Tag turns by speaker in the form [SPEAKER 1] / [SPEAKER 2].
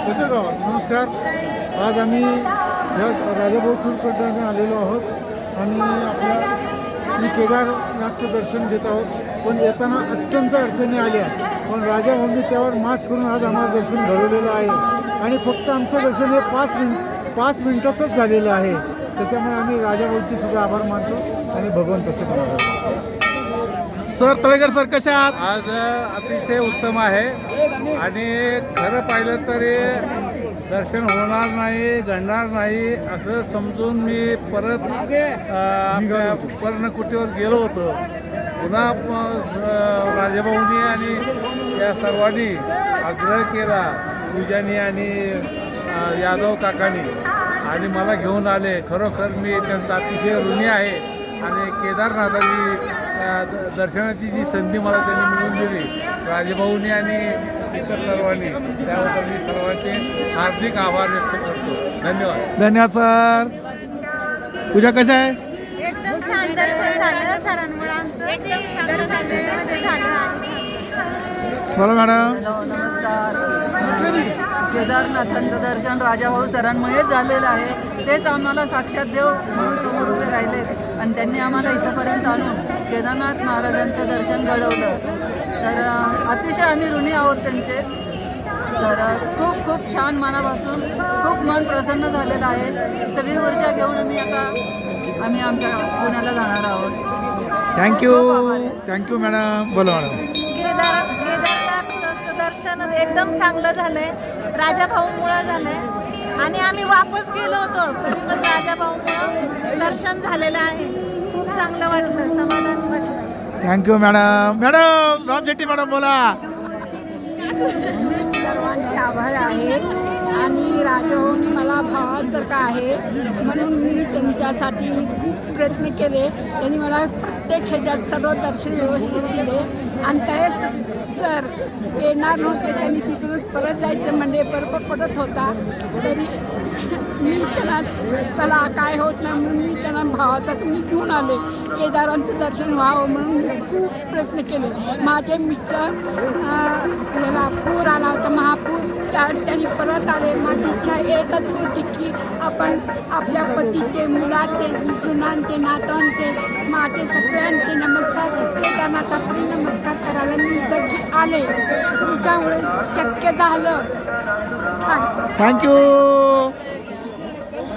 [SPEAKER 1] येतो का? नमस्कार. आज आम्ही या राजाभाऊ टूर करताना आलेलो आहोत आणि आपल्या श्री केदारनाथचं दर्शन घेत आहोत. पण येताना अत्यंत अडचणी आल्या, पण राजाभाऊंनी त्यावर मात करून आज आम्हाला दर्शन घडवलेलं आहे. आणि फक्त आमचं दर्शन हे 5 मिनिटातच झालेलं आहे. त्याच्यामुळे आम्ही राजाभाऊचे सुद्धा आभार मानतो आणि भगवंत तसे म्हणाले.
[SPEAKER 2] सर तळेकर सर कसे आहात?
[SPEAKER 3] आज अतिशय उत्तम आहे आणि खरं पाहिलं तरी दर्शन होणार नाही, घडणार नाही असं समजून मी परत आपल्या पर्णकुटीवर गेलो होतो. पुन्हा राजाभाऊनी आणि या सर्वांनी आग्रह केला, पूजानी आणि यादव काकांनी, आणि मला घेऊन आले. खरोखर मी त्यांचा अतिशय ऋणी आहे. आणि केदारनाथाची दर्शनाची जी संधी मला त्यांनी मिळवून दिली राजेभाऊनी आणि इतर सर्वांनी, त्याबद्दल मी सर्वांचे हार्दिक आभार व्यक्त करतो. धन्यवाद.
[SPEAKER 2] धन्यवाद सर. पूजा कसं आहे?
[SPEAKER 4] एकदम छान दर्शन झालं सरांमुळे, आमचं एकदम चांगलं झालं आणि
[SPEAKER 2] बोला मॅडम.
[SPEAKER 5] हॅलो, नमस्कार. केदारनाथांचं दर्शन राजाभाऊ सरांमुळे झालेलं आहे. तेच आम्हाला साक्षात देव म्हणून समोर उभे राहिलेत आणि त्यांनी आम्हाला इथंपर्यंत आणून केदारनाथ महाराजांचं दर्शन घडवलं. तर अतिशय आम्ही ऋणी आहोत त्यांचे. तर खूप खूप छान मनापासून खूप मन प्रसन्न झालेलं आहे. सगळी ऊर्जा घेऊन आम्ही आमच्या पुण्याला जाणार आहोत.
[SPEAKER 2] Thank you madam. बोला मॅडम.
[SPEAKER 4] केदारनाथचं दर्शन एकदम चांगलं झालंय, राजाभाऊमुळं झालंय आणि आम्ही वापस गेलो होतो पण राजाभाऊमुळं दर्शन झालेलं आहे. खूप चांगलं वाटलं, समाधान वाटलं.
[SPEAKER 2] Thank you madam. Madam Ram Shetty madam बोला.
[SPEAKER 6] सर्वांचे आभार आहे आणि राजाभाऊंनी मला भावासारखा आहे म्हणून मी त्यांच्यासाठी खूप प्रयत्न केले. त्यांनी मला प्रत्येक ह्याच्यात सर्व दर्शन व्यवस्थित केले आणि ते सर येणार नव्हते, त्यांनी तिथूनच परत जायचं म्हणजे परत होता तरी मी त्याला काय होत नाही म्हणून मी त्यांना भावासाठी मी घेऊन आले. केदारांचं दर्शन व्हावं म्हणून मी खूप प्रयत्न केले. माझे मित्र याला पूर आला होता, महापूर, त्यांनी परत आले. माझी इच्छा एकच होती की आपण आपल्या पतीचे, मुलाचे, सुनांचे, नातवांचे, माझे सगळ्यांचे नमस्कार, केदारनाथाकडे नमस्कार करायला मी इथं आले. तुमच्यामुळे शक्य झालं.
[SPEAKER 2] थँक्यू.